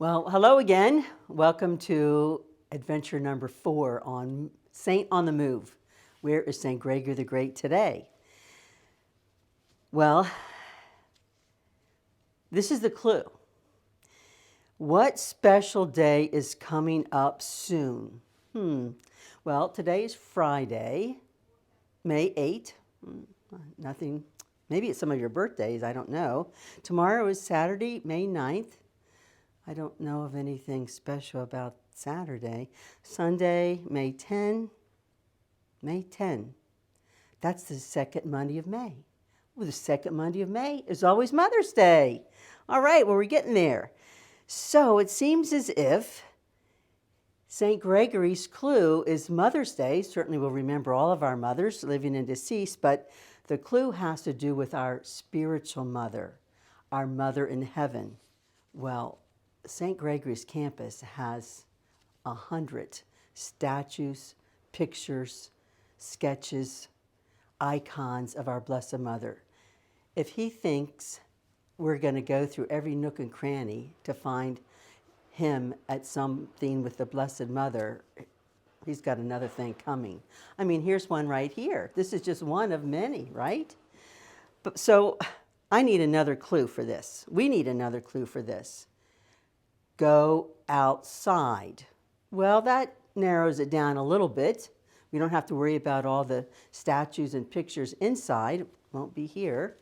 Well, hello again. Welcome to adventure number 4 on Saint on the Move. Where is Saint Gregory the Great today? Well, this is the clue. What special day is coming up soon? Well, today is Friday, May 8th. Nothing. Maybe it's some of your birthdays. I don't know. Tomorrow is Saturday, May 9th. I don't know of anything special about Saturday. Sunday, May 10. May 10. That's the second Monday of May. Well, the second Monday of May is always Mother's Day. All right, well, we're getting there. So it seems as if St. Gregory's clue is Mother's Day. Certainly we'll remember all of our mothers, living and deceased, but the clue has to do with our spiritual mother, our mother in heaven. Well, St. Gregory's campus has 100 statues, pictures, sketches, icons of our Blessed Mother. If he thinks we're going to go through every nook and cranny to find him at something with the Blessed Mother, he's got another thing coming. I mean, here's one right here. This is just one of many, right? But so I need another clue for this. We need another clue for this. Go outside. Well, that narrows it down a little bit. We don't have to worry about all the statues and pictures inside. It won't be here.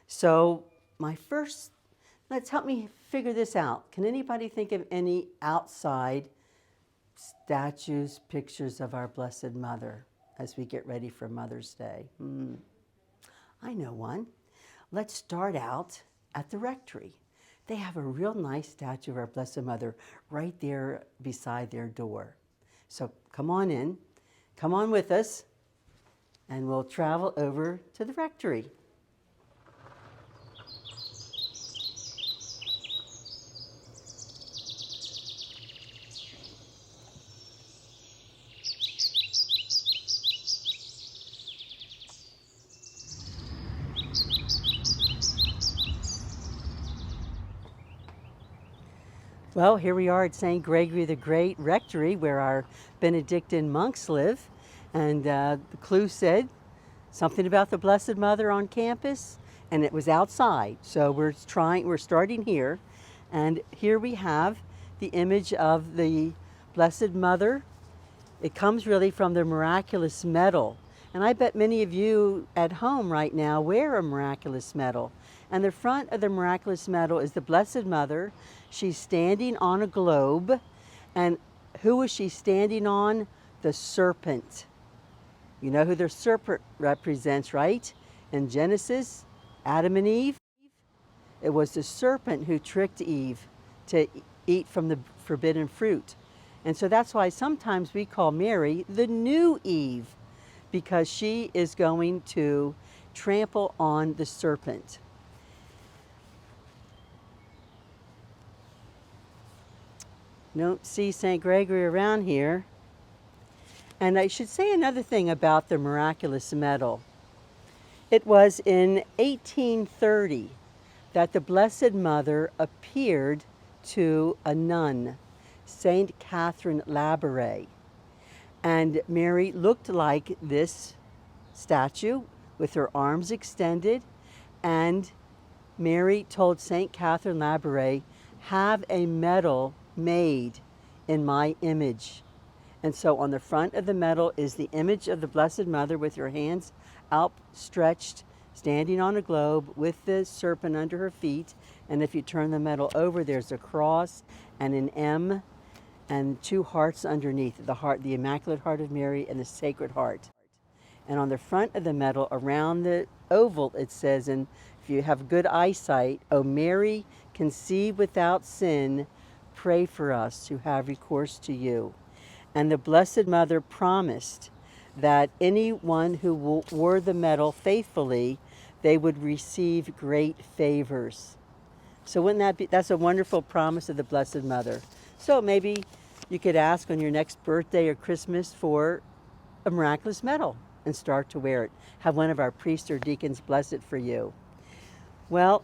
So let's help me figure this out. Can anybody think of any outside statues, pictures of our Blessed Mother as we get ready for Mother's Day? I know one. Let's start out at the rectory. They have a real nice statue of our Blessed Mother right there beside their door. So come on in, come on with us, and we'll travel over to the rectory. Well, here we are at St. Gregory the Great Rectory, where our Benedictine monks live. And the clue said something about the Blessed Mother on campus, and it was outside. So we're starting here. And here we have the image of the Blessed Mother. It comes really from the miraculous medal. And I bet many of you at home right now wear a miraculous medal. And the front of the miraculous medal is the Blessed Mother. She's standing on a globe. And who is she standing on? The serpent. You know who the serpent represents, right? In Genesis, Adam and Eve. It was the serpent who tricked Eve to eat from the forbidden fruit. And so that's why sometimes we call Mary the new Eve, because she is going to trample on the serpent. Don't see St. Gregory around here. And I should say another thing about the miraculous medal. It was in 1830 that the Blessed Mother appeared to a nun, Saint Catherine Labouré. And Mary looked like this statue with her arms extended. And Mary told Saint Catherine Labouré, have a medal made in my image. And so on the front of the medal is the image of the Blessed Mother with her hands outstretched, standing on a globe with the serpent under her feet. And if you turn the medal over, there's a cross and an M and 2 hearts underneath, the heart, the Immaculate Heart of Mary and the Sacred Heart. And on the front of the medal, around the oval, it says, and if you have good eyesight, O Mary, conceived without sin, pray for us who have recourse to you. And the Blessed Mother promised that anyone who wore the medal faithfully, they would receive great favors. So wouldn't that be, that's a wonderful promise of the Blessed Mother. So maybe you could ask on your next birthday or Christmas for a miraculous medal and start to wear it. Have one of our priests or deacons bless it for you. Well,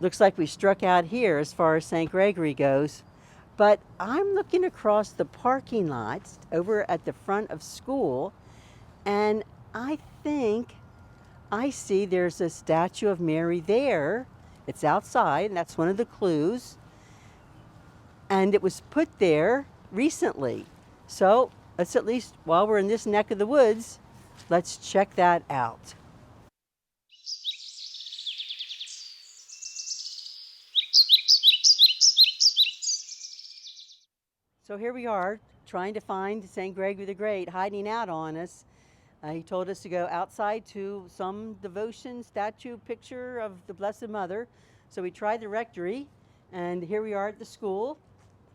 looks like we struck out here as far as St. Gregory goes. But I'm looking across the parking lots over at the front of school, and I think I see there's a statue of Mary there. It's outside, and that's one of the clues. And it was put there recently. So let's, at least while we're in this neck of the woods, let's check that out. So here we are, trying to find Saint Gregory the Great, hiding out on us. He told us to go outside to some devotion statue picture of the Blessed Mother. So we tried the rectory, and here we are at the school,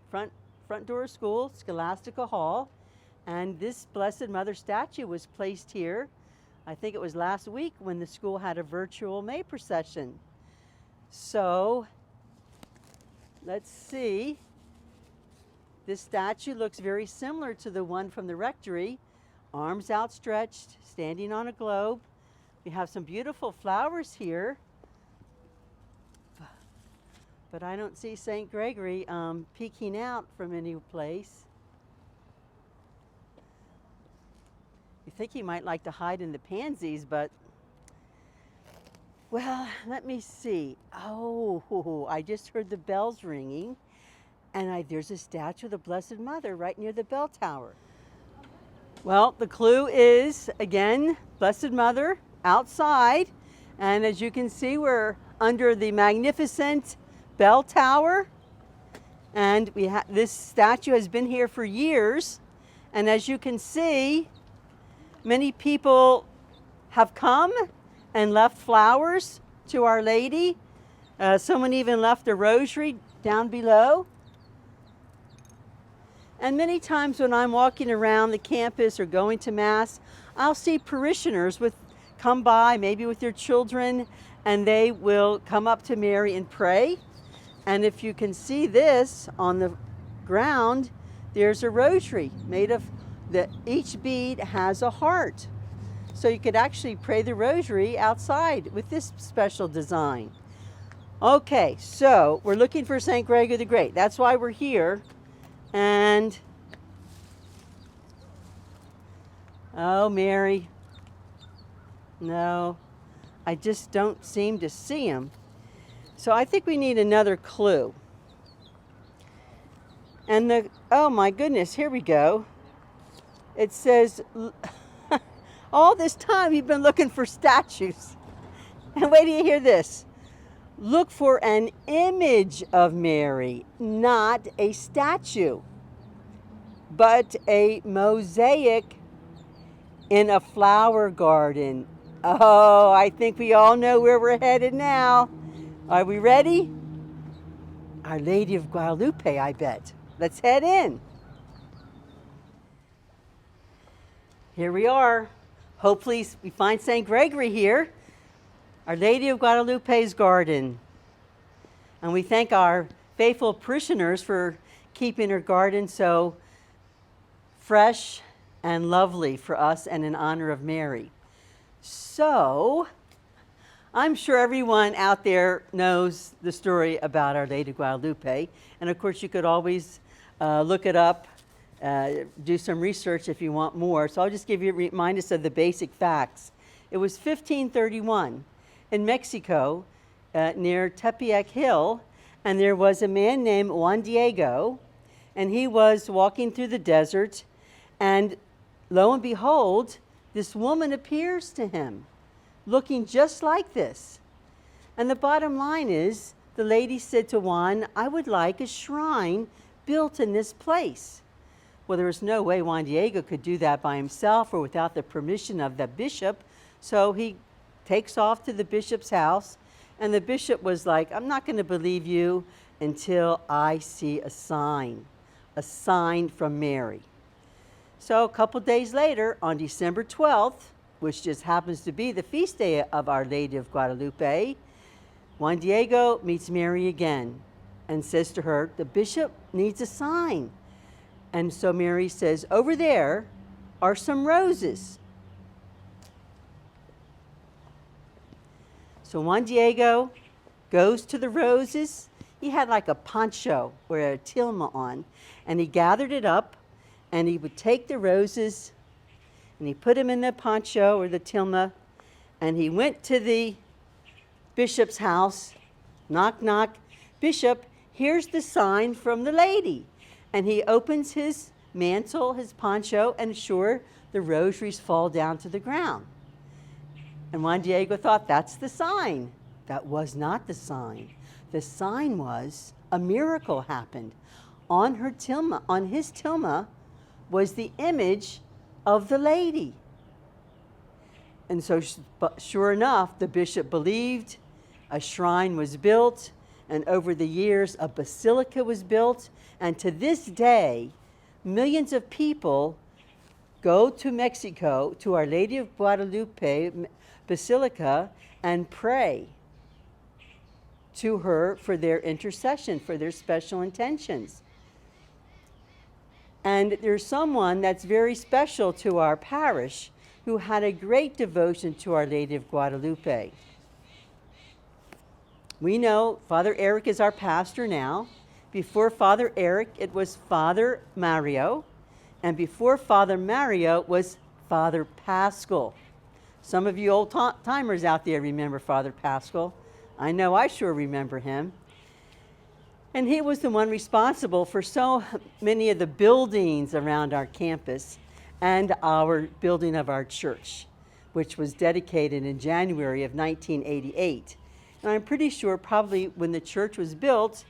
front door of school, Scholastica Hall. And this Blessed Mother statue was placed here, I think it was last week when the school had a virtual May procession. So let's see. This statue looks very similar to the one from the rectory, arms outstretched, standing on a globe. We have some beautiful flowers here, but I don't see Saint Gregory peeking out from any place. You think he might like to hide in the pansies, but, well, let me see. Oh, I just heard the bells ringing. And there's a statue of the Blessed Mother right near the bell tower. Well, the clue is, again, Blessed Mother outside. And as you can see, we're under the magnificent bell tower. And this statue has been here for years. And as you can see, many people have come and left flowers to Our Lady. Someone even left a rosary down below. And many times when I'm walking around the campus or going to Mass, I'll see parishioners come by, maybe with their children, and they will come up to Mary and pray. And if you can see this on the ground, there's a rosary made of, each bead has a heart. So you could actually pray the rosary outside with this special design. Okay, so we're looking for Saint Gregory the Great. That's why we're here. And, oh, Mary, no, I just don't seem to see him. So I think we need another clue. And oh my goodness, here we go. It says, all this time you've been looking for statues. And wait till you hear this. Look for an image of Mary, not a statue, but a mosaic in a flower garden. Oh, I think we all know where we're headed now. Are we ready? Our Lady of Guadalupe, I bet. Let's head in. Here we are. Hopefully we find St. Gregory here. Our Lady of Guadalupe's garden. And we thank our faithful parishioners for keeping her garden so fresh and lovely for us and in honor of Mary. So, I'm sure everyone out there knows the story about Our Lady of Guadalupe. And of course, you could always look it up, do some research if you want more. So I'll just remind us of the basic facts. It was 1531. In Mexico, near Tepeyac Hill, and there was a man named Juan Diego, and he was walking through the desert, and lo and behold, this woman appears to him, looking just like this. And the bottom line is, the lady said to Juan, I would like a shrine built in this place. Well, there was no way Juan Diego could do that by himself or without the permission of the bishop, so he takes off to the bishop's house, and the bishop was like, I'm not going to believe you until I see a sign from Mary. So a couple days later, on December 12th, which just happens to be the feast day of Our Lady of Guadalupe, Juan Diego meets Mary again and says to her, the bishop needs a sign. And so Mary says, over there are some roses. So Juan Diego goes to the roses. he had like a poncho or a tilma on, and he gathered it up, and he would take the roses, and he put them in the poncho or the tilma, and he went to the bishop's house, knock, knock, "Bishop, here's the sign from the lady." And he opens his mantle, his poncho, and sure, the rosaries fall down to the ground. And Juan Diego thought, that's the sign. That was not the sign. The sign was a miracle happened. On her tilma, on his tilma, was the image of the lady. And so, sure enough, the bishop believed, a shrine was built, and over the years, a basilica was built. And to this day, millions of people go to Mexico, to Our Lady of Guadalupe Basilica, and pray to her for their intercession, for their special intentions. And there's someone that's very special to our parish who had a great devotion to Our Lady of Guadalupe. We know Father Eric is our pastor now. Before Father Eric, it was Father Mario. And before Father Mario was Father Pascal. Some of you old timers out there remember Father Pascal. I know I sure remember him. And he was the one responsible for so many of the buildings around our campus and our building of our church, which was dedicated in January of 1988. And I'm pretty sure probably when the church was built,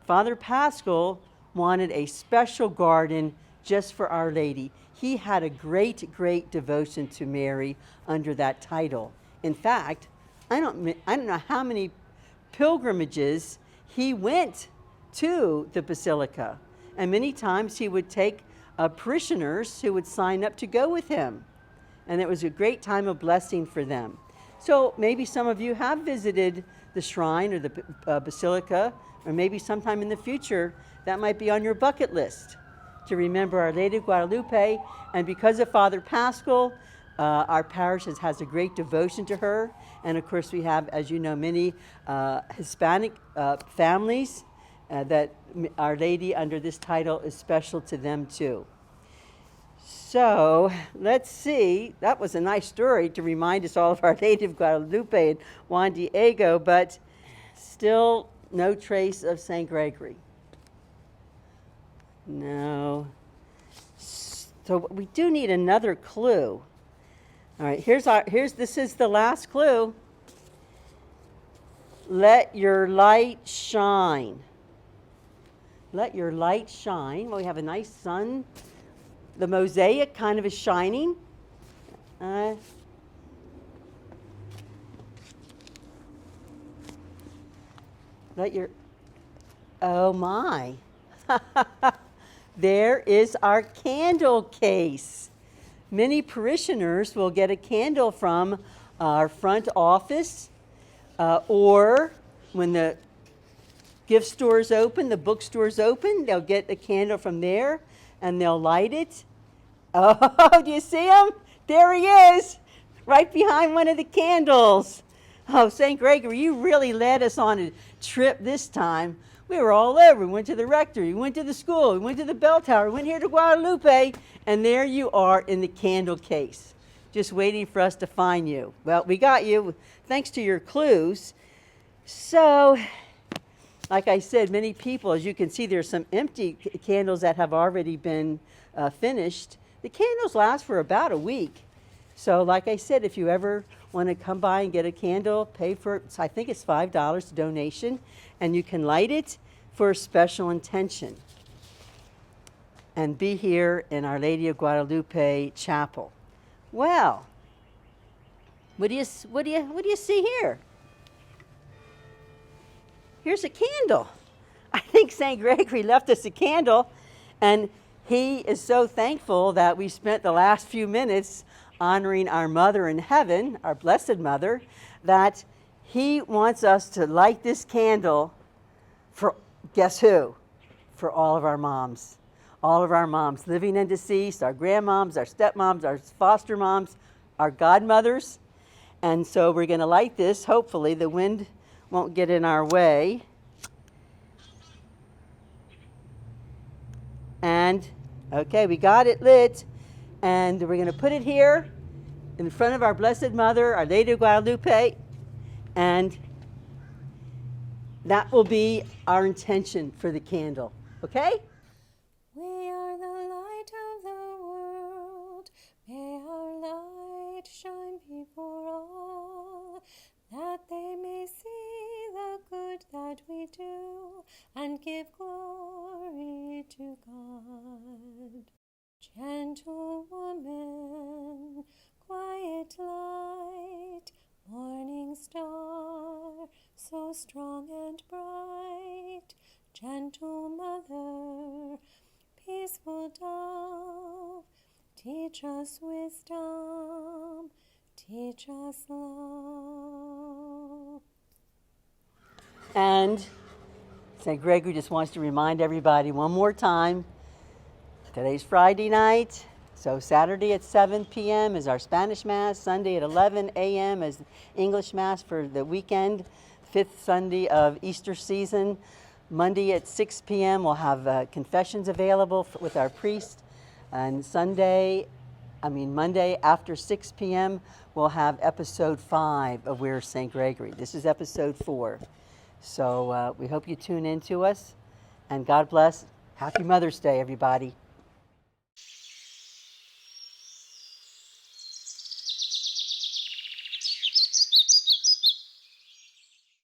Father Pascal wanted a special garden just for Our Lady. He had a great, great devotion to Mary under that title. In fact, I don't know how many pilgrimages he went to the basilica. And many times he would take parishioners who would sign up to go with him. And it was a great time of blessing for them. So maybe some of you have visited the shrine or the basilica, or maybe sometime in the future that might be on your bucket list to remember Our Lady of Guadalupe. And because of Father Pascal, our parish has a great devotion to her. And of course we have, as you know, many Hispanic families that Our Lady under this title is special to them too. So let's see, that was a nice story to remind us all of Our Lady of Guadalupe and Juan Diego, but still no trace of Saint Gregory. No. So we do need another clue. All right, this is the last clue. Let your light shine. Let your light shine. Well, we have a nice sun. The mosaic kind of is shining. Oh my. There is our candle case. Many parishioners will get a candle from our front office, or when the gift store's open, the bookstore's open, they'll get a candle from there and they'll light it. Oh, do you see him? There he is, right behind one of the candles. Oh, Saint Gregory, you really led us on a trip this time. We were all over. We went to the rectory, we went to the school, we went to the bell tower, we went here to Guadalupe, and there you are in the candle case, just waiting for us to find you. Well, we got you, thanks to your clues. So, like I said, many people, as you can see, there's some empty candles that have already been finished. The candles last for about a week. So, like I said, if you ever want to come by and get a candle, pay for it. I think it's $5 donation, and you can light it for a special intention. And be here in Our Lady of Guadalupe Chapel. Well, what do you see here? Here's a candle. I think Saint Gregory left us a candle, and he is so thankful that we spent the last few minutes honoring our Mother in Heaven, our Blessed Mother, that he wants us to light this candle for, guess who? For all of our moms. All of our moms, living and deceased, our grandmoms, our stepmoms, our foster moms, our godmothers. And so we're going to light this. Hopefully the wind won't get in our way. And, okay, we got it lit. And we're going to put it here in front of our Blessed Mother, Our Lady of Guadalupe. And that will be our intention for the candle. Okay? We are the light of the world. May our light shine before all, that they may see the good that we do and give glory to God. Gentle woman, quiet light, morning star, so strong and bright, gentle mother, peaceful dove, teach us wisdom, teach us love. And Saint Gregory just wants to remind everybody one more time, today's Friday night, so Saturday at 7 p.m. is our Spanish Mass, Sunday at 11 a.m. is English Mass for the weekend, fifth Sunday of Easter season. Monday at 6 p.m. we'll have confessions available with our priest, and Monday after 6 p.m. we'll have episode 5 of Where's Saint Gregory. This is episode 4. So we hope you tune in to us, and God bless. Happy Mother's Day, everybody.